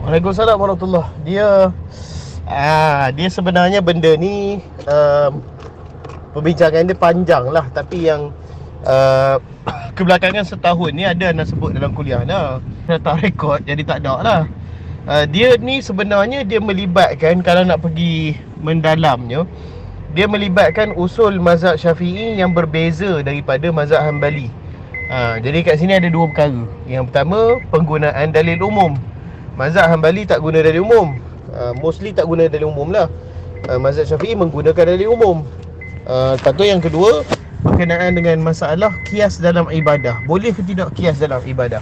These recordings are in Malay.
Waalaikumsalam warahmatullahi. Dia sebenarnya benda ni perbincangan dia panjang lah. Tapi yang uh, kebelakangan setahun ni ada nak sebut dalam kuliah dah. Dah tak rekod jadi tak ada lah. Dia ni sebenarnya dia melibatkan, kalau nak pergi mendalamnya, dia melibatkan usul mazhab Syafi'i yang berbeza daripada mazhab Hanbali. Jadi kat sini ada dua perkara. Yang pertama, penggunaan dalil umum. Mazhab Hanbali tak guna dalil umum, mostly tak guna dalil umum lah. Mazhab Syafi'i menggunakan dalil umum. Lepas tu yang kedua, berkenaan dengan masalah kias dalam ibadah. Boleh ke tidak kias dalam ibadah?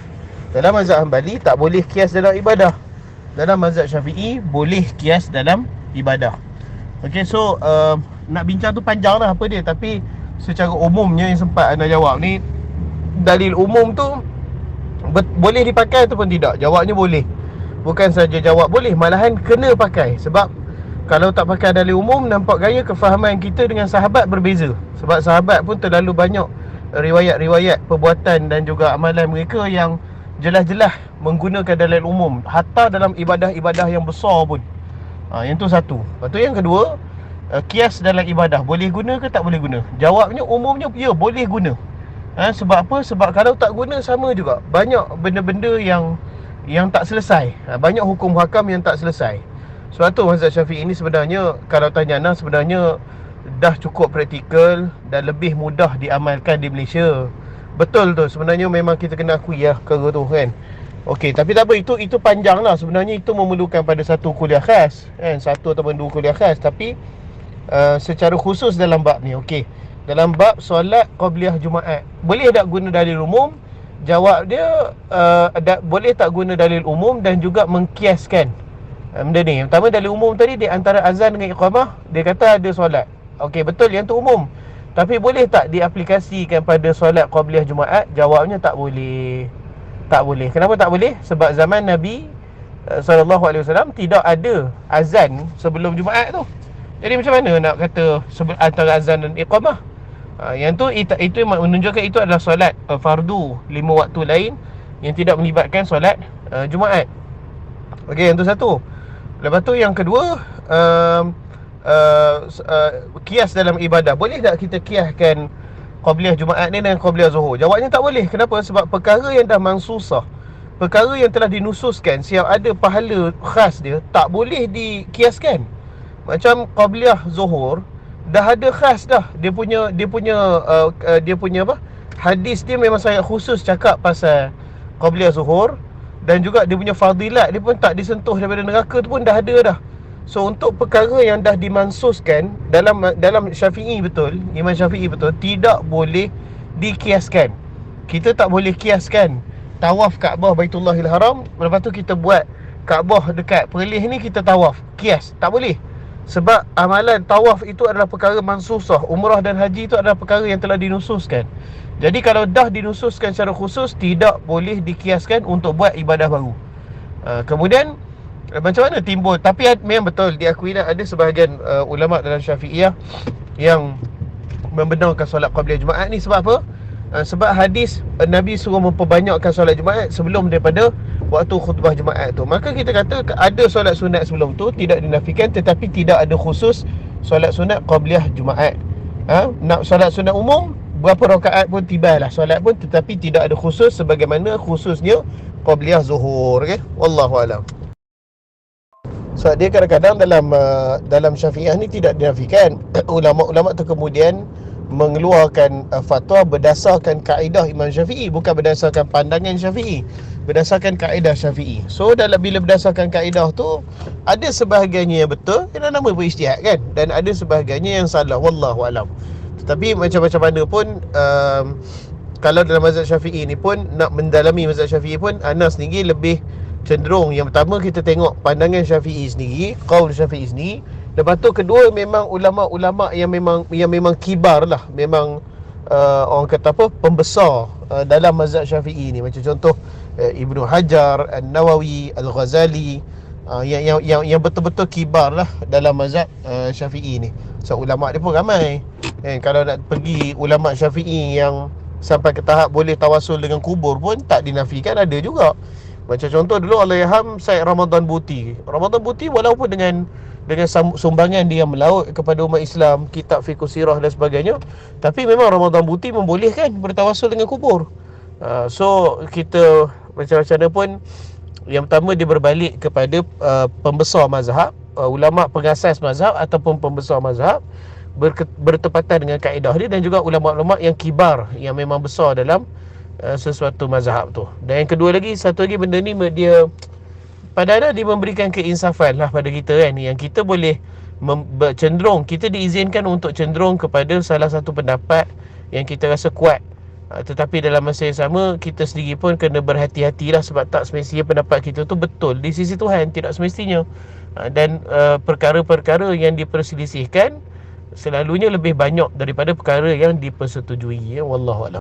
Dalam mazhab Hanbali tak boleh kias dalam ibadah. Dalam mazhab Syafi'i boleh kias dalam ibadah. Okay, so nak bincang tu panjang lah apa dia. Tapi secara umumnya yang sempat anda jawab ni, dalil umum tu boleh dipakai ataupun tidak? Jawabnya boleh. Bukan saja jawab boleh, malahan kena pakai. Sebab kalau tak pakai dalil umum, nampak gaya kefahaman kita dengan sahabat berbeza. Sebab sahabat pun terlalu banyak riwayat-riwayat perbuatan dan juga amalan mereka yang jelas-jelas menggunakan dalil umum, hatta dalam ibadah-ibadah yang besar pun. Yang tu satu. Lepas tu yang kedua, kias dalam ibadah boleh guna ke tak boleh guna? Jawabnya umumnya ya, boleh guna. Sebab apa? Sebab kalau tak guna sama juga. Banyak benda-benda yang tak selesai. Banyak hukum hakam yang tak selesai. Sebab tu mazhab Syafi'i ini sebenarnya, kalau tanya Ana, sebenarnya dah cukup praktikal dan lebih mudah diamalkan di Malaysia. Betul tu, sebenarnya memang kita kena akui ya perkara tu kan. Okey, tapi tak apa, itu panjang lah. Sebenarnya itu memerlukan pada satu kuliah khas kan, satu ataupun dua kuliah khas. Tapi secara khusus dalam bab ni, okey, dalam bab solat qabliyah Jumaat, boleh tak guna dalil umum? Jawab dia boleh tak guna dalil umum dan juga mengkiaskan benda ni. Yang pertama, dalil umum tadi di antara azan dengan iqamah, dia kata ada solat. Okey, betul, yang tu umum. Tapi boleh tak diaplikasikan pada solat qabliyah Jumaat? Jawabnya tak boleh. Tak boleh. Kenapa tak boleh? Sebab zaman Nabi SAW tidak ada azan sebelum Jumaat tu. Jadi macam mana nak kata antara azan dan iqamah? Yang tu itu menunjukkan itu adalah solat fardu 5 waktu lain yang tidak melibatkan solat Jumaat. Okey, yang tu satu. Lepas tu yang kedua, kias dalam ibadah. Boleh tak kita kiaskan qabliyah Jumaat ni dengan qabliyah Zuhur? Jawabnya tak boleh. Kenapa? Sebab perkara yang dah mansusah, perkara yang telah dinususkan, siap ada pahala khas dia, tak boleh dikiaskan. Macam qabliyah Zuhur dah ada khas dah. Dia punya apa? Hadis dia memang sangat khusus cakap pasal qabliyah Zuhur, dan juga dia punya fadilat dia pun tak disentuh daripada neraka tu pun dah ada dah. So untuk perkara yang dah dimansuskan dalam Syafi'i betul, Imam Syafi'i betul, tidak boleh dikiaskan. Kita tak boleh kiaskan tawaf Kaabah Baitullahil Haram, lepas tu kita buat Kaabah dekat Perlis ni kita tawaf. Kias, tak boleh. Sebab amalan tawaf itu adalah perkara mansusah. Umrah dan haji itu adalah perkara yang telah dinususkan. Jadi kalau dah dinususkan secara khusus, tidak boleh dikiaskan untuk buat ibadah baru. Kemudian macam mana timbul? Tapi memang betul diakui dah, ada sebahagian ulama dalam Syafi'iyah yang membenarkan solat qabliyah Jumaat ni. Sebab apa? Sebab hadis Nabi suruh memperbanyakkan solat Jumaat sebelum daripada waktu khutbah Jumaat tu. Maka kita kata ada solat sunat sebelum tu, tidak dinafikan, tetapi tidak ada khusus solat sunat qabliyah Jumaat. Nak solat sunat umum, berapa rakaat pun tibalah solat pun, tetapi tidak ada khusus sebagaimana khususnya qabliyah Zuhur. Okay? Wallahu alam. So dia kadang-kadang dalam Syafi'iyah ni tidak dinafikan. Ulama-ulama tu kemudian mengeluarkan fatwa berdasarkan kaedah Imam Syafi'i, bukan berdasarkan pandangan Syafi'i, berdasarkan kaedah Syafi'i. So bila berdasarkan kaedah tu, ada sebahagiannya yang betul, kena nama berijtihad kan, dan ada sebahagiannya yang salah, wallahu alam. Tetapi macam-macam mana pun, kalau dalam mazhab Syafi'i ni pun, nak mendalami mazhab Syafi'i pun, ana sendiri lebih cenderung, yang pertama kita tengok pandangan Syafi'i sendiri, qaul Syafi'i sendiri. Lepas tu kedua, memang ulama-ulama yang memang kibar lah, memang orang kata apa, pembesar dalam mazhab Syafi'i ni. Macam contoh Ibnu Hajar, An-Nawawi, Al-Ghazali, yang betul-betul kibar lah dalam mazhab Syafi'i ni. So ulama dia pun ramai. Kalau nak pergi ulama Syafi'i yang sampai ke tahap boleh tawasul dengan kubur pun tak dinafikan, ada juga. Macam contoh dulu Allahyarham Syed Ramadan Buti. Ramadan Buti walaupun dengan sumbangan dia yang melaut kepada umat Islam, kitab fiqh sirah dan sebagainya, tapi memang Ramadan Buti membolehkan bertawasul dengan kubur. So kita macam-macam mana pun, yang pertama dia berbalik kepada pembesar mazhab, ulama pengasas mazhab ataupun pembesar mazhab, bertepatan dengan kaedah dia, dan juga ulama-ulama yang kibar, yang memang besar dalam sesuatu mazhab tu. Dan yang kedua lagi, satu lagi benda ni dia padahal dia memberikan keinsafan lah pada kita kan, yang kita boleh cenderung, kita diizinkan untuk cenderung kepada salah satu pendapat yang kita rasa kuat. Tetapi dalam masa yang sama, kita sendiri pun kena berhati-hatilah, sebab tak semestinya pendapat kita tu betul di sisi Tuhan, tidak semestinya. Dan perkara-perkara yang diperselisihkan selalunya lebih banyak daripada perkara yang dipersetujui, ya. Wallahualam.